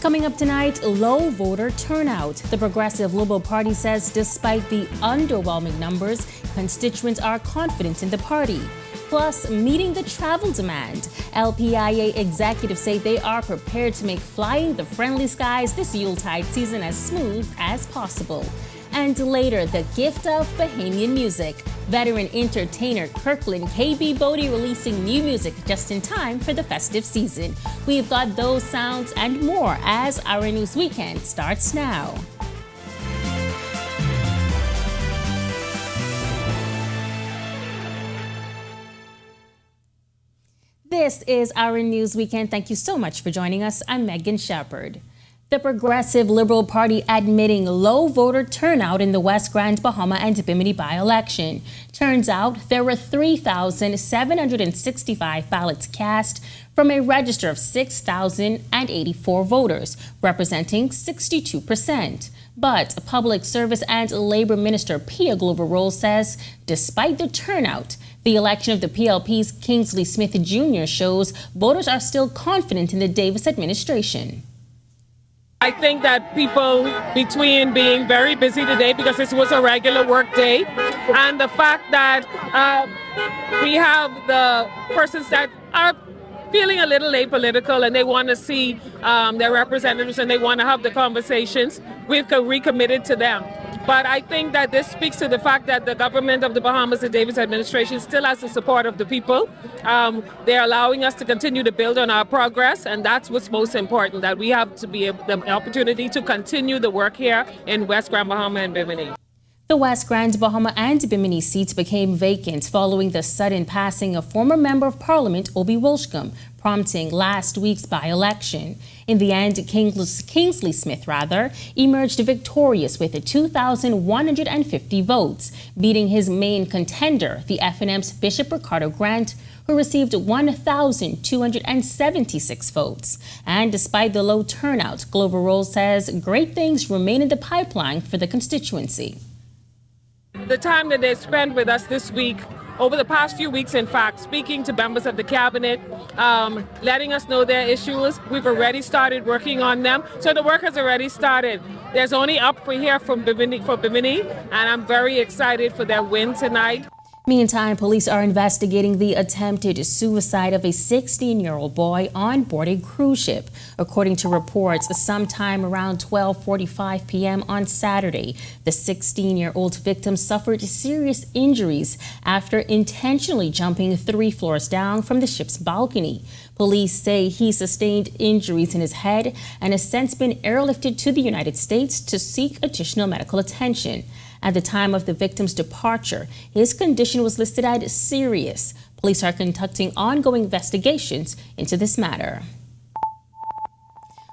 Coming up tonight, low voter turnout. The Progressive Liberal Party says despite the underwhelming numbers, constituents are confident in the party. Plus, meeting the travel demand. LPIA executives say they are prepared to make flying the friendly skies this Yuletide season as smooth as possible. And later, the gift of Bahamian music. Veteran entertainer Kirkland KB Bodie releasing new music just in time for the festive season. We've got those sounds and more as Our News Weekend starts now. This is Our News Weekend. Thank you so much for joining us. I'm Megan Shepard. The Progressive Liberal Party admitting low voter turnout in the West Grand Bahama and Bimini by-election. Turns out there were 3,765 ballots cast from a register of 6,084 voters, representing 62%. But Public Service and Labor Minister Pia Glover-Roll says despite the turnout, the election of the PLP's Kingsley Smith Jr. shows voters are still confident in the Davis administration. I think that people, between being very busy today because this was a regular work day, and the fact that we have the persons that are feeling a little apolitical and they want to see their representatives and they want to have the conversations, we've recommitted to them. But I think that this speaks to the fact that the government of the Bahamas, the Davis administration, still has the support of the people. They're allowing us to continue to build on our progress, and that's what's most important, that we have to be the opportunity to continue the work here in West Grand Bahama and Bimini. The West Grand Bahama and Bimini seats became vacant following the sudden passing of former Member of Parliament Obi Wilshcombe, prompting last week's by-election. In the end, Kingsley Smith emerged victorious with 2,150 votes, beating his main contender, the FNM's Bishop Ricardo Grant, who received 1,276 votes. And despite the low turnout, Glover-Roll says great things remain in the pipeline for the constituency. The time that they spent with us this week, over the past few weeks, in fact, speaking to members of the cabinet, letting us know their issues. We've already started working on them. So the work has already started. There's only up for here for Bimini, and I'm very excited for their win tonight. Meantime, police are investigating the attempted suicide of a 16-year-old boy on board a cruise ship. According to reports, sometime around 12:45 p.m. on Saturday, the 16-year-old victim suffered serious injuries after intentionally jumping 3 floors down from the ship's balcony. Police say he sustained injuries in his head and has since been airlifted to the United States to seek additional medical attention. At the time of the victim's departure, his condition was listed as serious. Police are conducting ongoing investigations into this matter.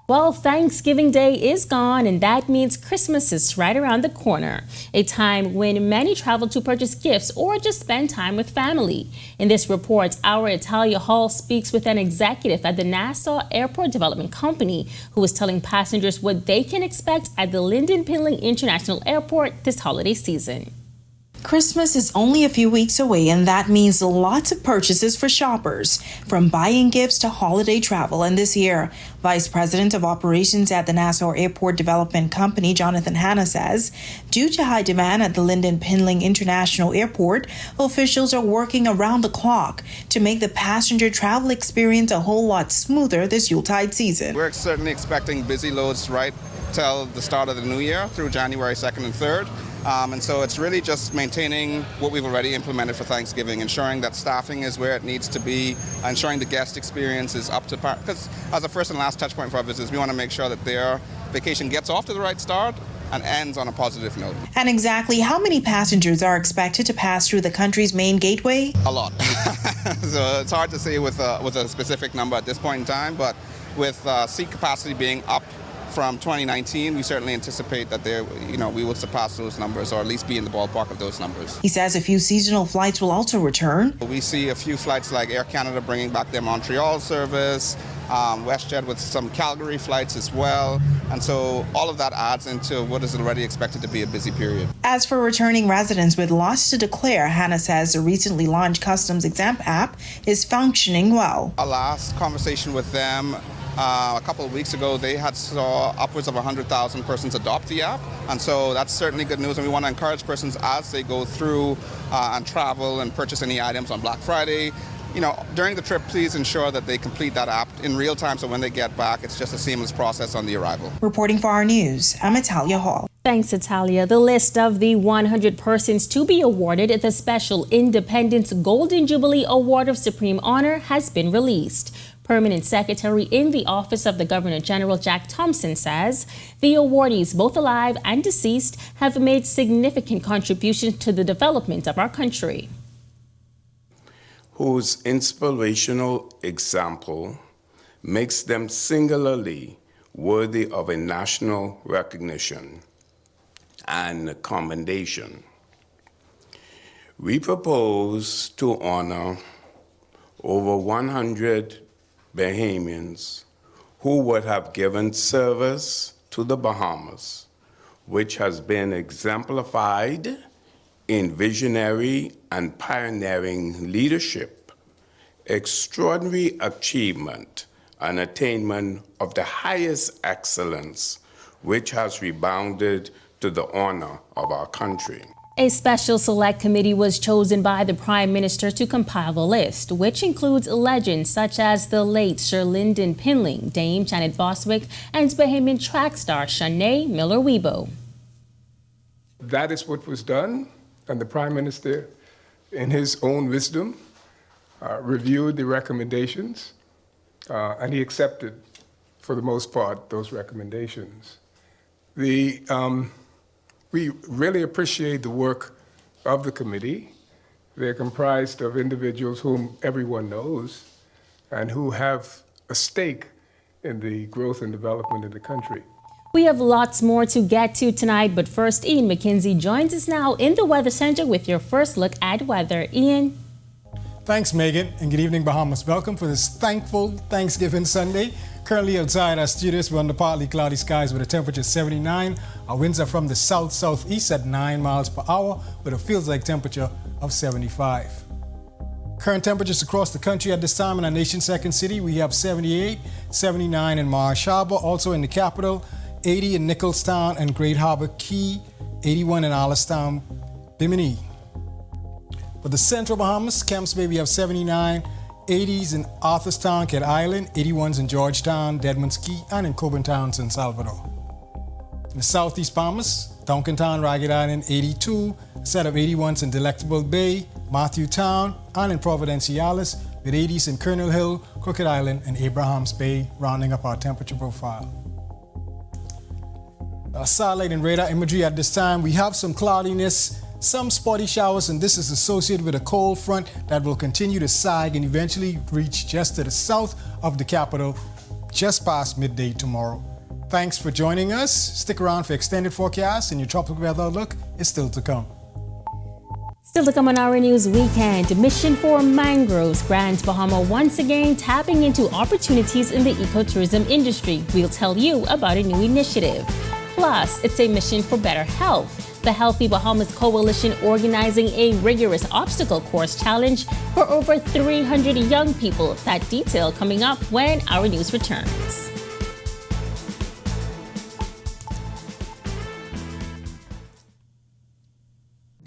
Well, Thanksgiving Day is gone, and that means Christmas is right around the corner, a time when many travel to purchase gifts or just spend time with family. In this report, our Italia Hall speaks with an executive at the Nassau Airport Development Company who is telling passengers what they can expect at the Lynden Pinling International Airport this holiday season. Christmas is only a few weeks away, and that means lots of purchases for shoppers, from buying gifts to holiday travel. And this year, Vice President of Operations at the Nassau Airport Development Company, Jonathan Hanna, says due to high demand at the Lynden Pinling International Airport, officials are working around the clock to make the passenger travel experience a whole lot smoother this Yuletide season. We're certainly expecting busy loads right till the start of the new year through January 2nd and 3rd. And so it's really just maintaining what we've already implemented for Thanksgiving, ensuring that staffing is where it needs to be, ensuring the guest experience is up to par. Because as a first and last touch point for our visitors, we want to make sure that their vacation gets off to the right start and ends on a positive note. And exactly how many passengers are expected to pass through the country's main gateway? A lot. So it's hard to say with a specific number at this point in time, but with seat capacity being up from 2019, we certainly anticipate that we will surpass those numbers, or at least be in the ballpark of those numbers. He says a few seasonal flights will also return. We see a few flights like Air Canada bringing back their Montreal service, WestJet with some Calgary flights as well. And so all of that adds into what is already expected to be a busy period. As for returning residents with lots to declare, Hannah says the recently launched Customs Exempt app is functioning well. Our last conversation with them, A couple of weeks ago, they had saw upwards of 100,000 persons adopt the app. And so that's certainly good news. And we want to encourage persons as they go through and travel and purchase any items on Black Friday. During the trip, please ensure that they complete that app in real time so when they get back, it's just a seamless process on the arrival. Reporting for Our News, I'm Italia Hall. Thanks, Italia. The list of the 100 persons to be awarded the Special Independence Golden Jubilee Award of Supreme Honor has been released. Permanent Secretary in the Office of the Governor General Jack Thompson says the awardees, both alive and deceased, have made significant contributions to the development of our country. Whose inspirational example makes them singularly worthy of a national recognition and commendation. We propose to honor over 100 Bahamians who would have given service to the Bahamas, which has been exemplified in visionary and pioneering leadership, extraordinary achievement, and attainment of the highest excellence, which has rebounded to the honor of our country. A special select committee was chosen by the Prime Minister to compile the list, which includes legends such as the late Sir Lyndon Pinling, Dame Janet Boswick, and Bahamian track star Shanae Miller-Weibo. That is what was done, and the Prime Minister, in his own wisdom, reviewed the recommendations, and he accepted, for the most part, those recommendations. We really appreciate the work of the committee. They're comprised of individuals whom everyone knows and who have a stake in the growth and development of the country. We have lots more to get to tonight, but first, Ian McKenzie joins us now in the Weather Center with your first look at weather. Ian. Thanks, Megan, and good evening, Bahamas. Welcome for this thankful Thanksgiving Sunday. Currently outside our studios, we're under partly cloudy skies with a temperature of 79. Our winds are from the south-southeast at 9 miles per hour with a feels-like temperature of 75. Current temperatures across the country at this time in our nation's second city, we have 78, 79 in Marsh Harbor, also in the capital, 80 in Nicholstown and Great Harbor Key, 81 in Allenstown, Bimini. For the central Bahamas, Camps Bay, we have 79, 80s in Arthurstown, Cat Island, 81s in Georgetown, Deadman's Key, and in Coburn Town, San Salvador. In the southeast Bahamas, Duncantown, Ragged Island, 82, a set of 81s in Delectable Bay, Matthew Town, and in Providenciales, with 80s in Colonel Hill, Crooked Island, and Abrahams Bay, rounding up our temperature profile. Our satellite and radar imagery at this time, we have some cloudiness, some spotty showers, and this is associated with a cold front that will continue to sag and eventually reach just to the south of the capital just past midday tomorrow. Thanks for joining us. Stick around for extended forecasts, and your tropical weather outlook is still to come. Still to come on Our News Weekend, Mission for Mangroves, Grand Bahama once again tapping into opportunities in the ecotourism industry. We'll tell you about a new initiative. Plus, it's a mission for better health. The Healthy Bahamas Coalition organizing a rigorous obstacle course challenge for over 300 young people. That detail coming up when Our News returns.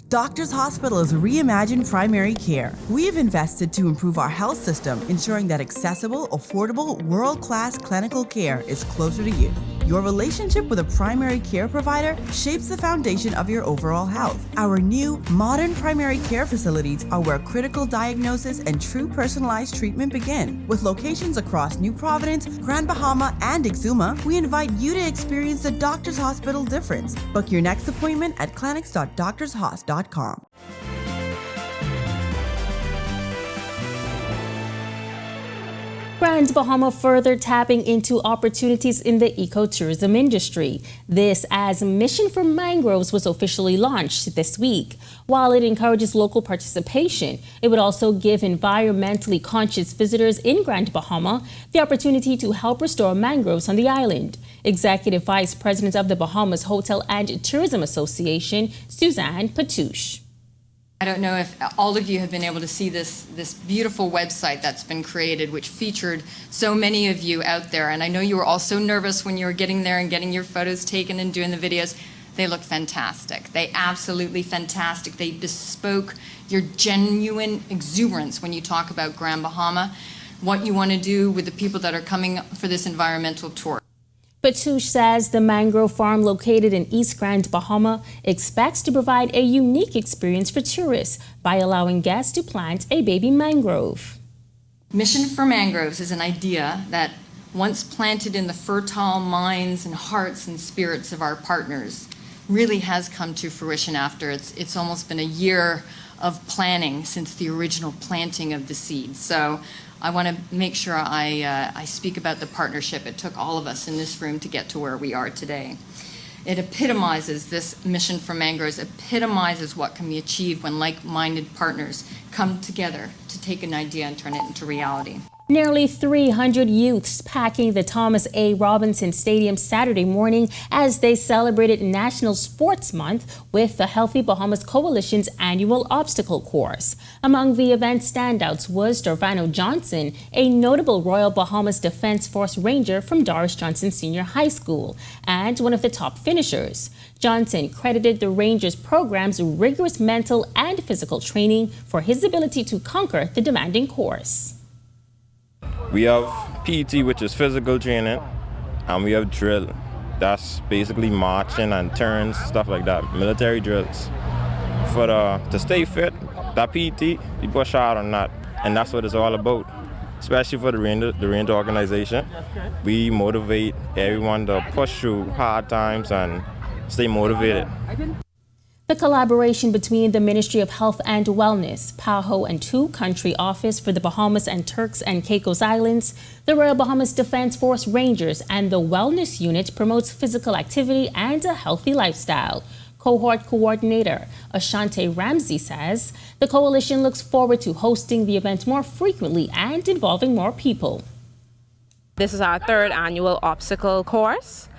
Doctors Hospital's reimagined primary care. We've invested to improve our health system, ensuring that accessible, affordable, world-class clinical care is closer to you. Your relationship with a primary care provider shapes the foundation of your overall health. Our new, modern primary care facilities are where critical diagnosis and true personalized treatment begin. With locations across New Providence, Grand Bahama, and Exuma, we invite you to experience the Doctors Hospital difference. Book your next appointment at clinics.doctorshos.com. Grand Bahama further tapping into opportunities in the ecotourism industry. This as Mission for Mangroves was officially launched this week. While it encourages local participation, it would also give environmentally conscious visitors in Grand Bahama the opportunity to help restore mangroves on the island. Executive Vice President of the Bahamas Hotel and Tourism Association, Suzanne Patouche. I don't know if all of you have been able to see this beautiful website that's been created, which featured so many of you out there. And I know you were all so nervous when you were getting there and getting your photos taken and doing the videos. They look fantastic. They absolutely fantastic. They bespoke your genuine exuberance when you talk about Grand Bahama, what you want to do with the people that are coming for this environmental tour. Batouche says the mangrove farm located in East Grand Bahama expects to provide a unique experience for tourists by allowing guests to plant a baby mangrove. Mission for Mangroves is an idea that once planted in the fertile minds and hearts and spirits of our partners really has come to fruition after it's almost been a year of planning since the original planting of the seeds. So I want to make sure I speak about the partnership. It took all of us in this room to get to where we are today. It epitomizes, this Mission for Mangroves epitomizes what can be achieved when like-minded partners come together to take an idea and turn it into reality. Nearly 300 youths packing the Thomas A. Robinson Stadium Saturday morning as they celebrated National Sports Month with the Healthy Bahamas Coalition's annual obstacle course. Among the event standouts was Dorvano Johnson, a notable Royal Bahamas Defense Force Ranger from Doris Johnson Senior High School, and one of the top finishers. Johnson credited the Rangers program's rigorous mental and physical training for his ability to conquer the demanding course. We have PT, which is physical training, and we have drill. That's basically marching and turns, stuff like that, military drills. To stay fit, that PT, we push hard on that, and that's what it's all about. Especially for the Ranger organization, we motivate everyone to push through hard times and stay motivated. The collaboration between the Ministry of Health and Wellness, PAHO, and Two Country Office for the Bahamas and Turks and Caicos Islands, the Royal Bahamas Defense Force Rangers, and the Wellness Unit promotes physical activity and a healthy lifestyle. Cohort Coordinator Ashante Ramsey says the coalition looks forward to hosting the event more frequently and involving more people. This is our third annual obstacle course.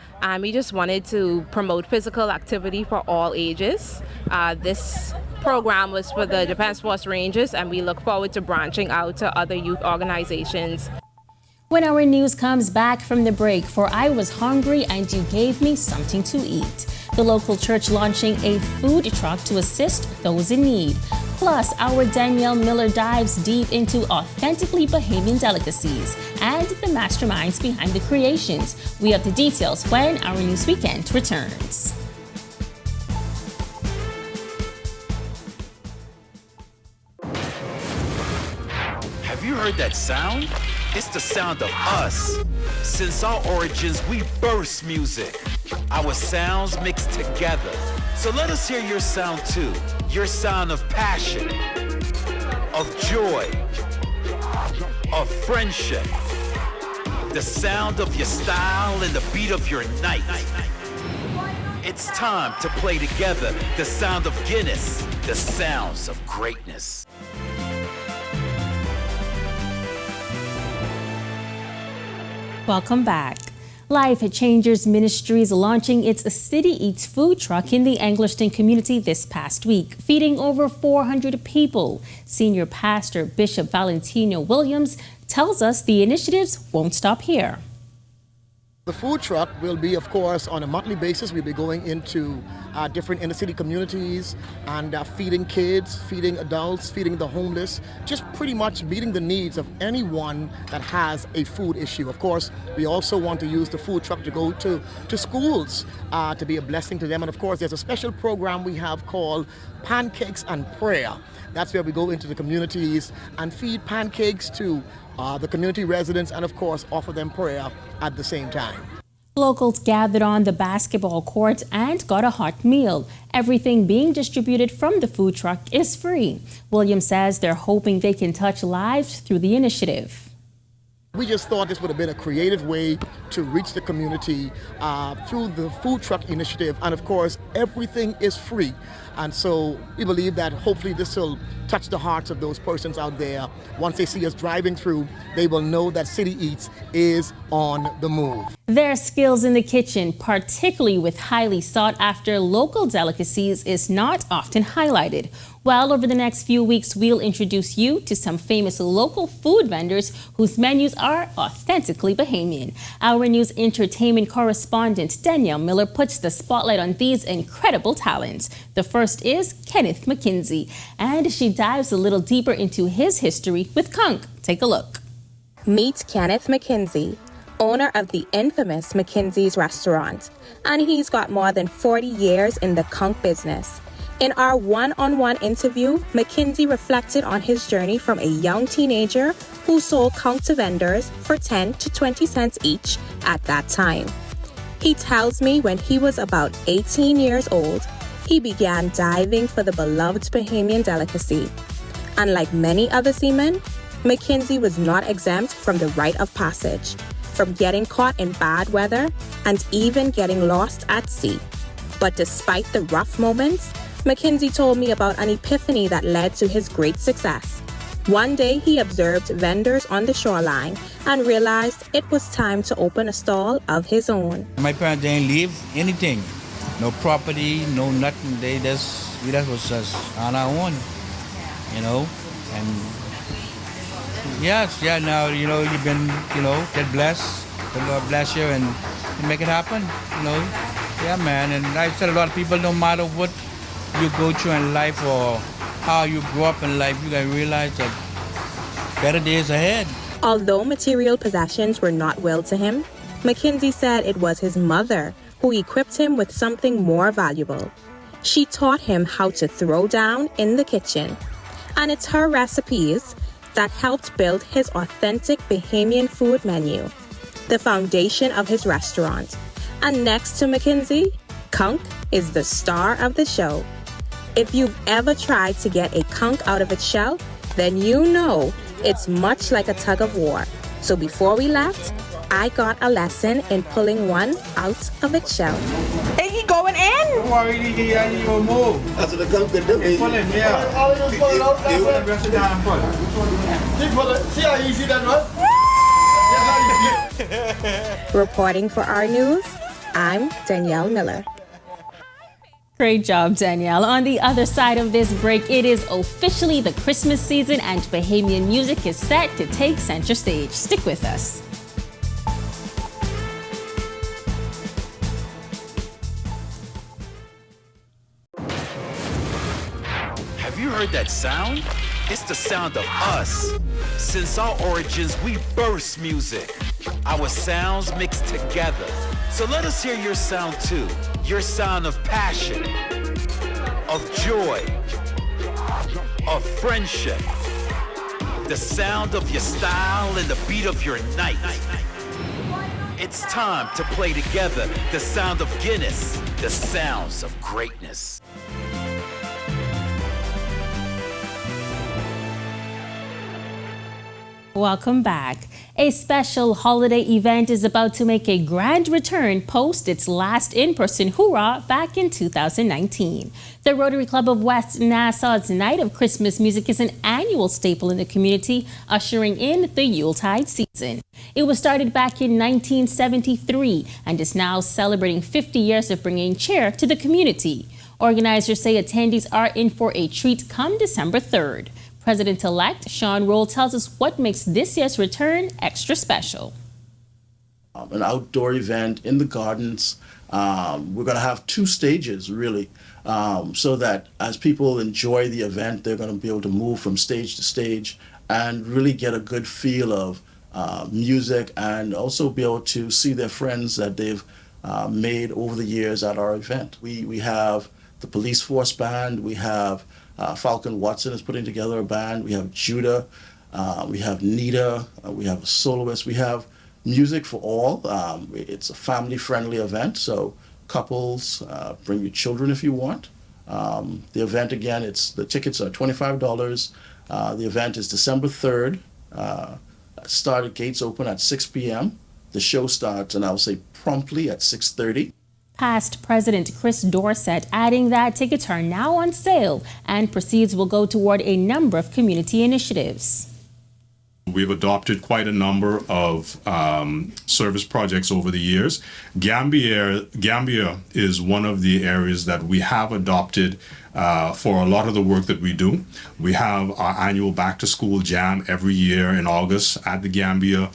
We just wanted to promote physical activity for all ages. This program was for the Defense Force Rangers, and we look forward to branching out to other youth organizations. When our news comes back from the break, for I was hungry and you gave me something to eat. The local church launching a food truck to assist those in need. Plus, our Danielle Miller dives deep into authentically Bahamian delicacies and the masterminds behind the creations. We have the details when our News Weekend returns. Have you heard that sound? It's the sound of us. Since our origins, we burst music. Our sounds mixed together. So let us hear your sound too. Your sound of passion, of joy, of friendship. The sound of your style and the beat of your night. It's time to play together the sound of Guinness, the sounds of greatness. Welcome back. Life Changers Ministries launching its City Eats food truck in the Anglerston community this past week, feeding over 400 people. Senior Pastor Bishop Valentino Williams tells us the initiatives won't stop here. The food truck will be, of course, on a monthly basis. We'll be going into different inner city communities and feeding kids, feeding adults, feeding the homeless, just pretty much meeting the needs of anyone that has a food issue. Of course, we also want to use the food truck to go to schools to be a blessing to them. And of course, there's a special program we have called Pancakes and Prayer. That's where we go into the communities and feed pancakes to the community residents and, of course, offer them prayer at the same time. Locals gathered on the basketball court and got a hot meal. Everything being distributed from the food truck is free. Williams says they're hoping they can touch lives through the initiative. We just thought this would have been a creative way to reach the community through the food truck initiative. And of course, everything is free. And so we believe that hopefully this will touch the hearts of those persons out there. Once they see us driving through, they will know that City Eats is on the move. Their skills in the kitchen, particularly with highly sought-after local delicacies, is not often highlighted. Well, over the next few weeks, we'll introduce you to some famous local food vendors whose menus are authentically Bahamian. Our News entertainment correspondent Danielle Miller puts the spotlight on these incredible talents. The first is Kenneth McKenzie, and she dives a little deeper into his history with Conch. Take a look. Meet Kenneth McKenzie, owner of the infamous McKenzie's restaurant, and he's got more than 40 years in the conch business. In our one-on-one interview, McKenzie reflected on his journey from a young teenager who sold conch to vendors for 10 to 20 cents each at that time. He tells me when he was about 18 years old, he began diving for the beloved Bahamian delicacy. Unlike many other seamen, McKenzie was not exempt from the rite of passage, from getting caught in bad weather and even getting lost at sea. But despite the rough moments, McKenzie told me about an epiphany that led to his great success. One day he observed vendors on the shoreline and realized it was time to open a stall of his own. My parents didn't leave anything, no property, no nothing. That was just on our own, and yes, now, you've been, get blessed. The Lord bless you and you make it happen, Yeah, man. And I tell a lot of people, no matter what you go through in life or how you grow up in life, you gotta realize that better days ahead. Although material possessions were not willed to him, McKenzie said it was his mother who equipped him with something more valuable. She taught him how to throw down in the kitchen. And it's her recipes that helped build his authentic Bahamian food menu, the foundation of his restaurant. And next to McKenzie, conch is the star of the show. If you've ever tried to get a conch out of its shell, then you know it's much like a tug of war. So before we left, I got a lesson in pulling one out of its shell. Hey, he going in? Don't worry, he will move. That's what the conch can do. Pull him, yeah. He will rest it down and pull. See how easy that was? Reporting for Our News, I'm Danielle Miller. Great job, Danielle. On the other side of this break, it is officially the Christmas season and Bahamian music is set to take center stage. Stick with us. Have you heard that sound? It's the sound of us. Since our origins, we burst music. Our sounds mix together. So let us hear your sound too. Your sound of passion, of joy, of friendship. The sound of your style and the beat of your night. It's time to play together the sound of Guinness, the sounds of greatness. Welcome back. A special holiday event is about to make a grand return post its last in-person hoorah back in 2019. The Rotary Club of West Nassau's Night of Christmas Music is an annual staple in the community, ushering in the Yuletide season. It was started back in 1973 and is now celebrating 50 years of bringing cheer to the community. Organizers say attendees are in for a treat come December 3rd. President-elect Sean Roll tells us what makes this year's return extra special. An outdoor event in the gardens. We're going to have 2 stages, really, so that as people enjoy the event, they're going to be able to move from stage to stage and really get a good feel of music and also be able to see their friends that they've made over the years at our event. We have the police force band, we have Falcon Watson is putting together a band. We have Judah, we have Nita, we have a soloist. We have music for all. It's a family-friendly event, so couples, bring your children if you want. The event, again, the tickets are $25. The event is December 3rd. Gates open at 6 p.m. The show starts, and I'll say promptly at 6:30. Past President Chris Dorset adding that tickets are now on sale and proceeds will go toward a number of community initiatives. We've adopted quite a number of service projects over the years. Gambia is one of the areas that we have adopted for a lot of the work that we do. We have our annual Back to School Jam every year in August at the Gambia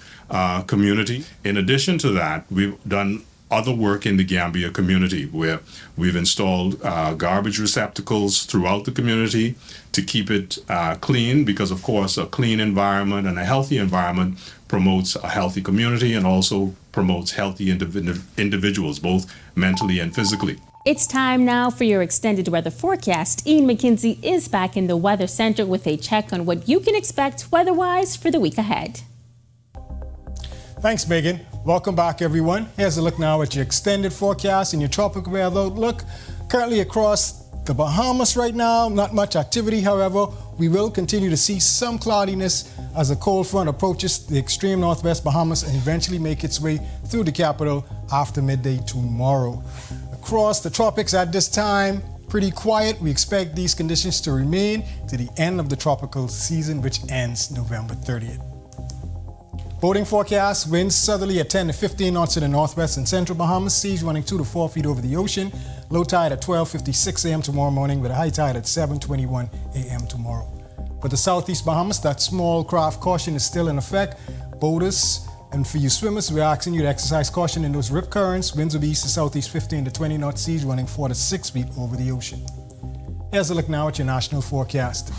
community. In addition to that, we've done other work in the Gambia community where we've installed garbage receptacles throughout the community to keep it clean, because of course a clean environment and a healthy environment promotes a healthy community and also promotes healthy individuals, both mentally and physically. It's time now for your extended weather forecast. Ian McKenzie is back in the Weather Center with a check on what you can expect weather-wise for the week ahead. Thanks, Megan. Welcome back, everyone. Here's a look now at your extended forecast and your tropical weather outlook. Currently across the Bahamas right now, not much activity. However, we will continue to see some cloudiness as a cold front approaches the extreme northwest Bahamas and eventually make its way through the capital after midday tomorrow. Across the tropics at this time, pretty quiet. We expect these conditions to remain to the end of the tropical season, which ends November 30th. Boating forecast, winds southerly at 10 to 15 knots to the northwest and central Bahamas, seas running 2 to 4 feet over the ocean, low tide at 12:56 a.m. tomorrow morning with a high tide at 7:21 a.m. tomorrow. For the southeast Bahamas, that small craft caution is still in effect. Boaters, and for you swimmers, we're asking you to exercise caution in those rip currents. Winds will be east to southeast 15 to 20 knots, seas running 4 to 6 feet over the ocean. Here's a look now at your national forecast.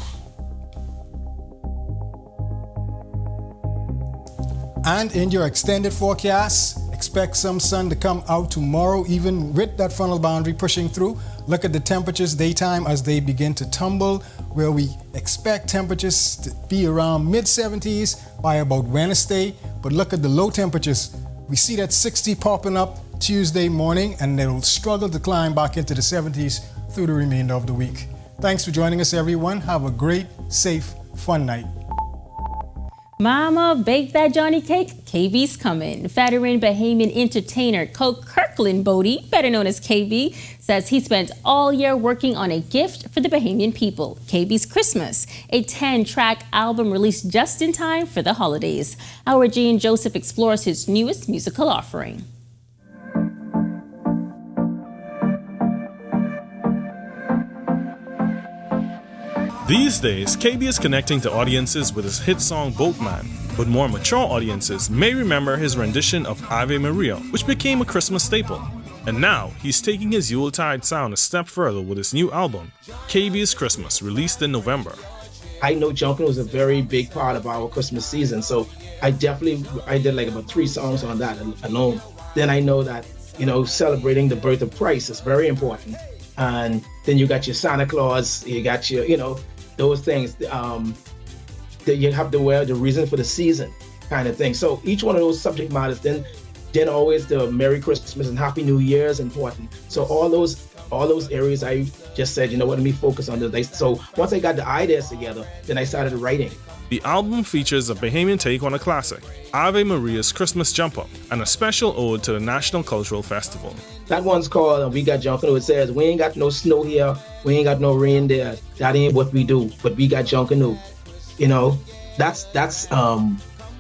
And in your extended forecast, expect some sun to come out tomorrow, even with that frontal boundary pushing through. Look at the temperatures daytime as they begin to tumble, where we expect temperatures to be around mid-70s by about Wednesday. But look at the low temperatures. We see that 60 popping up Tuesday morning, and they'll struggle to climb back into the 70s through the remainder of the week. Thanks for joining us, everyone. Have a great, safe, fun night. Mama, bake that Johnny cake. KB's coming. Veteran Bahamian entertainer Kirkland Bodie, better known as KB, says he spent all year working on a gift for the Bahamian people, KB's Christmas, a 10-track album released just in time for the holidays. Our Gene Joseph explores his newest musical offering. These days, KB is connecting to audiences with his hit song Boatman, but more mature audiences may remember his rendition of Ave Maria, which became a Christmas staple. And now, he's taking his Yuletide sound a step further with his new album, KB's Christmas, released in November. I know Junkin was a very big part of our Christmas season, so I did like about 3 songs on that alone. Then I know that, celebrating the birth of Christ is very important. And then you got your Santa Claus, you got your, those things that you have to wear, the reason for the season kind of thing. So each one of those subject matters, then always the Merry Christmas and Happy New Year is important. So all those areas I just said, let me focus on this. So once I got the ideas together, then I started writing. The album features a Bahamian take on a classic, Ave Maria's Christmas Jump Up, and a special ode to the National Cultural Festival. That one's called We Got Junkanoo. It says, we ain't got no snow here, we ain't got no rain there. That ain't what we do, but we got Junkanoo. That's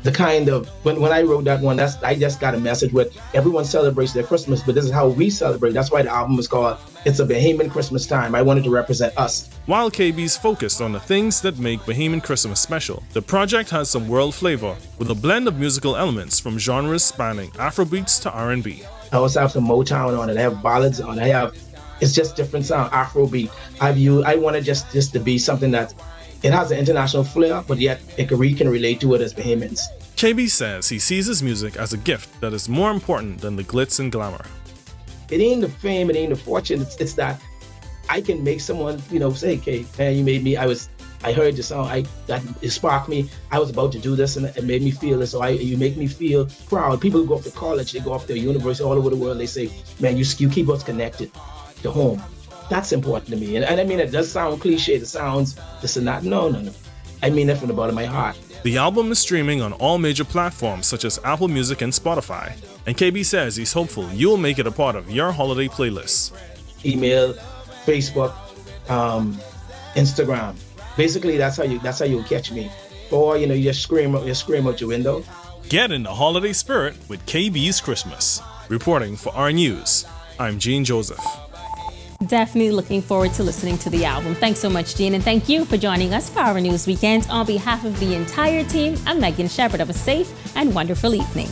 the kind of, when I wrote that one, I just got a message with everyone celebrates their Christmas, but this is how we celebrate. That's why the album is called It's a Bahamian Christmas Time. I wanted to represent us. While KB's focused on the things that make Bahamian Christmas special, the project has some world flavor with a blend of musical elements from genres spanning Afrobeats to R&B. I also have some Motown on it. I have ballads on it. It's just different sound, Afrobeat. I wanted just to be something that it has an international flair, but yet we can relate to it as Bahamians. KB says he sees his music as a gift that is more important than the glitz and glamour. It ain't the fame, it ain't the fortune. It's that I can make someone, say, "Okay, man, you made me. I heard the song. It sparked me. I was about to do this, and it made me feel this. So you make me feel proud." People go off to college, they go off to university all over the world. They say, "Man, you keep us connected to home." That's important to me. And I mean, it does sound cliche. It sounds this and that. No. I mean it from the bottom of my heart. The album is streaming on all major platforms such as Apple Music and Spotify. And KB says he's hopeful you'll make it a part of your holiday playlists. Email, Facebook, Instagram. Basically, that's how you'll catch me. or you just scream out your window. Get in the holiday spirit with KB's Christmas. Reporting for Our News, I'm Gene Joseph. Definitely looking forward to listening to the album. Thanks so much, Gene, and thank you for joining us for Our News Weekend. On behalf of the entire team, I'm Megan Shepard. Have a safe and wonderful evening.